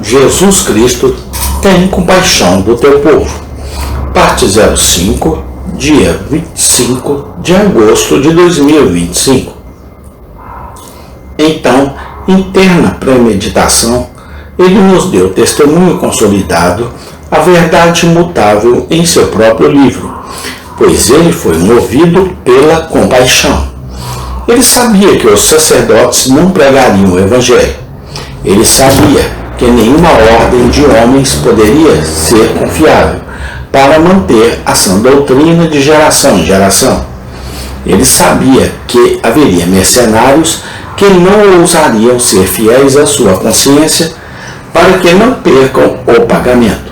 Jesus Cristo tem compaixão do teu povo. Parte 05, dia 25 de agosto de 2025. Então, interna premeditação, ele nos deu testemunho consolidado, a verdade imutável em seu próprio livro, pois ele foi movido pela compaixão. Ele sabia que os sacerdotes não pregariam o evangelho. Ele sabia que nenhuma ordem de homens poderia ser confiável para manter a sã doutrina de geração em geração. Ele sabia que haveria mercenários que não ousariam ser fiéis à sua consciência para que não percam o pagamento,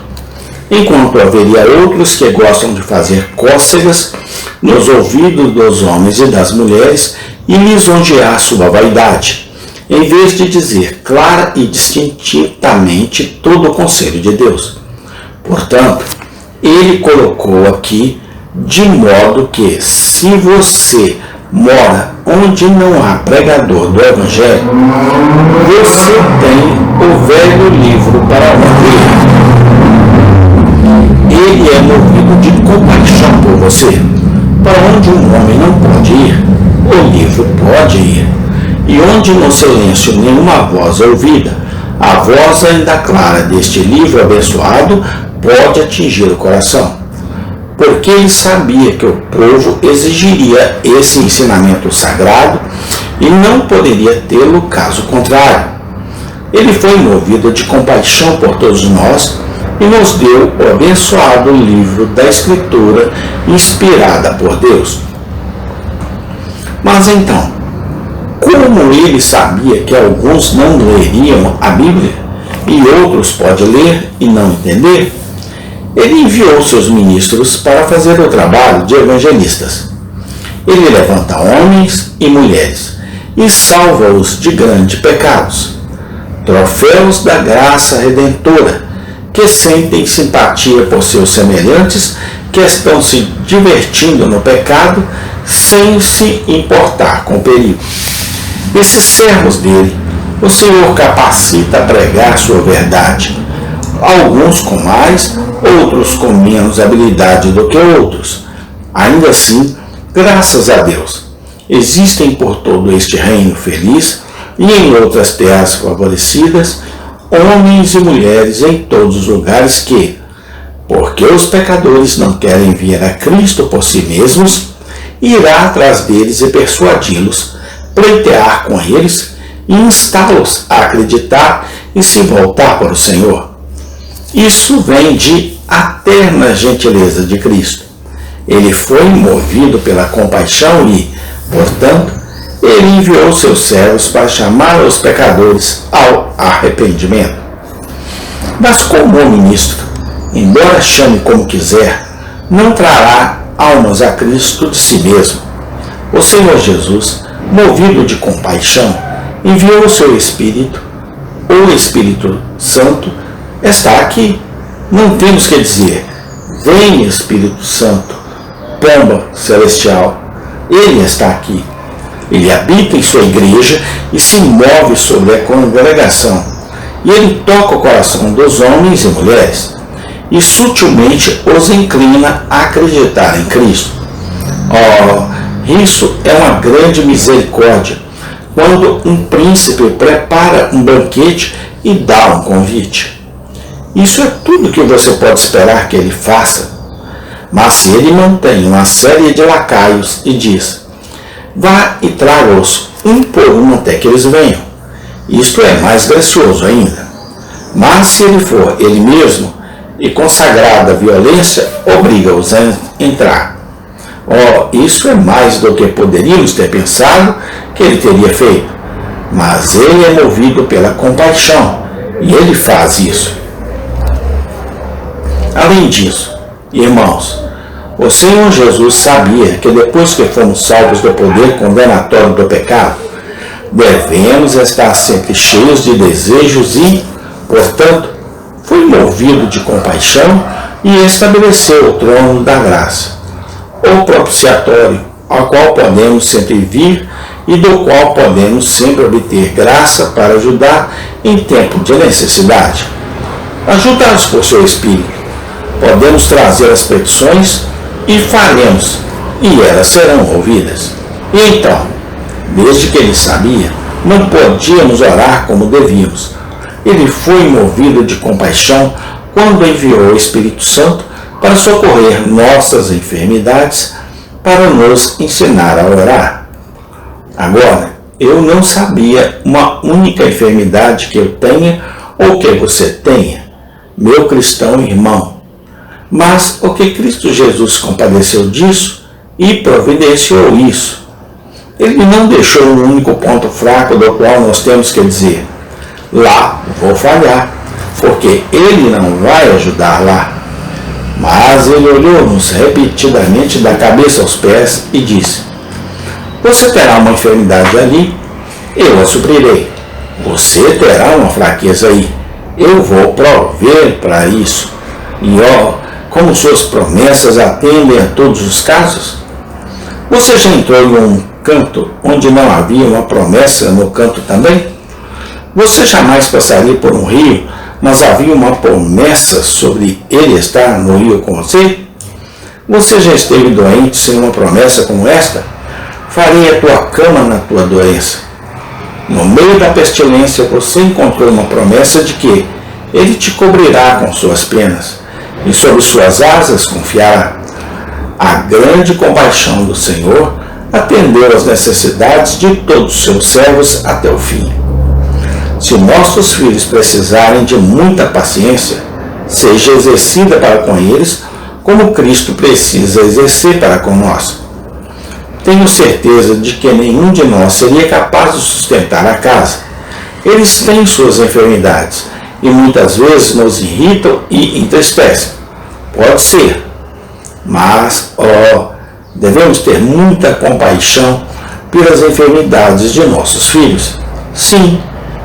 enquanto haveria outros que gostam de fazer cócegas nos ouvidos dos homens e das mulheres e lisonjear sua vaidade, em vez de dizer clara e distintamente todo o conselho de Deus. Portanto, ele colocou aqui de modo que, se você mora onde não há pregador do Evangelho, você tem o velho livro para ler. Ele é movido de compaixão por você. Para onde um homem não pode ir, o livro pode ir. E onde no silêncio nenhuma voz é ouvida, a voz ainda clara deste livro abençoado pode atingir o coração. Porque ele sabia que o povo exigiria esse ensinamento sagrado e não poderia tê-lo caso contrário. Ele foi movido de compaixão por todos nós e nos deu o abençoado livro da Escritura inspirada por Deus. Mas então, como ele sabia que alguns não leriam a Bíblia e outros podem ler e não entender, ele enviou seus ministros para fazer o trabalho de evangelistas. Ele levanta homens e mulheres e salva-os de grandes pecados, troféus da graça redentora, que sentem simpatia por seus semelhantes que estão se divertindo no pecado sem se importar com o perigo. Esses servos dele, o Senhor capacita a pregar sua verdade, alguns com mais, outros com menos habilidade do que outros. Ainda assim, graças a Deus, existem por todo este reino feliz e em outras terras favorecidas, homens e mulheres em todos os lugares que, porque os pecadores não querem vir a Cristo por si mesmos, irá atrás deles e persuadi-los, pleitear com eles e instá-los a acreditar e se voltar para o Senhor. Isso vem de a terna gentileza de Cristo. Ele foi movido pela compaixão e, portanto, ele enviou seus servos para chamar os pecadores ao arrependimento. Mas como o ministro, embora chame como quiser, não trará almas a Cristo de si mesmo. O Senhor Jesus, movido de compaixão, enviou o seu Espírito. O Espírito Santo está aqui. Não temos que dizer, vem Espírito Santo, pomba celestial. Ele está aqui. Ele habita em sua igreja e se move sobre a congregação. E ele toca o coração dos homens e mulheres e sutilmente os inclina a acreditar em Cristo. Isso é uma grande misericórdia quando um príncipe prepara um banquete e dá um convite. Isso é tudo que você pode esperar que ele faça. Mas se ele mantém uma série de lacaios e diz, vá e traga-os um por um até que eles venham, isto é mais gracioso ainda. Mas se ele for ele mesmo e consagrado à violência, obriga-os a entrar. Isso é mais do que poderíamos ter pensado que ele teria feito. Mas ele é movido pela compaixão e ele faz isso. Além disso, irmãos, o Senhor Jesus sabia que depois que fomos salvos do poder condenatório do pecado, devemos estar sempre cheios de desejos e, portanto, foi movido de compaixão e estabeleceu o trono da graça, o propiciatório, ao qual podemos sempre vir e do qual podemos sempre obter graça para ajudar em tempo de necessidade. ajudados por seu Espírito, podemos trazer as petições e faremos, e elas serão ouvidas. E então, desde que ele sabia, não podíamos orar como devíamos. Ele foi movido de compaixão quando enviou o Espírito Santo para socorrer nossas enfermidades, para nos ensinar a orar. Agora, eu não sabia uma única enfermidade que eu tenha ou que você tenha, meu cristão irmão. Mas o que Cristo Jesus compadeceu disso e providenciou isso. Ele não deixou um único ponto fraco do qual nós temos que dizer: lá vou falhar, porque ele não vai ajudar lá. Mas ele olhou-nos repetidamente da cabeça aos pés e disse: você terá uma enfermidade ali, eu a suprirei. Você terá uma fraqueza aí, eu vou prover para isso. E como suas promessas atendem a todos os casos. Você já entrou em um canto onde não havia uma promessa no canto também? Você jamais passaria por um rio, mas havia uma promessa sobre ele estar no rio com você? Você já esteve doente sem uma promessa como esta? Farei a tua cama na tua doença. No meio da pestilência você encontrou uma promessa de que ele te cobrirá com suas penas, e sobre suas asas confiará. A grande compaixão do Senhor atendeu às necessidades de todos os seus servos até o fim. Se nossos filhos precisarem de muita paciência, seja exercida para com eles, como Cristo precisa exercer para com nós. Tenho certeza de que nenhum de nós seria capaz de sustentar a casa. Eles têm suas enfermidades e muitas vezes nos irritam e entristecem. Pode ser, mas devemos ter muita compaixão pelas enfermidades de nossos filhos. Sim,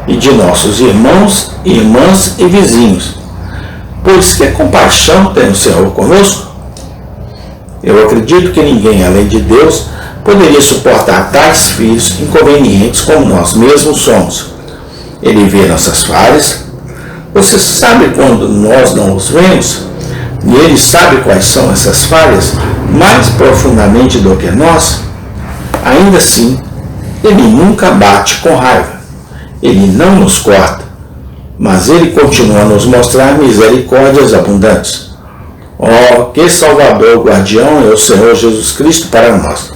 e de nossos irmãos, irmãs e vizinhos. Pois que compaixão tem o Senhor conosco? Eu acredito que ninguém além de Deus poderia suportar tais filhos inconvenientes como nós mesmos somos. Ele vê nossas falhas. Você sabe quando nós não os vemos? E ele sabe quais são essas falhas mais profundamente do que nós. Ainda assim, ele nunca bate com raiva. Ele não nos corta, mas ele continua a nos mostrar misericórdias abundantes. Que Salvador guardião é o Senhor Jesus Cristo para nós!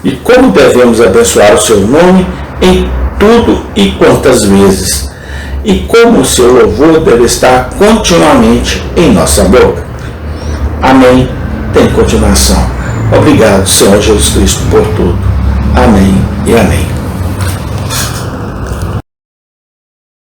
E como devemos abençoar o seu nome em tudo e quantas vezes! E como o seu louvor deve estar continuamente em nossa boca. Amém. Tem continuação. Obrigado, Senhor Jesus Cristo, por tudo. Amém e amém.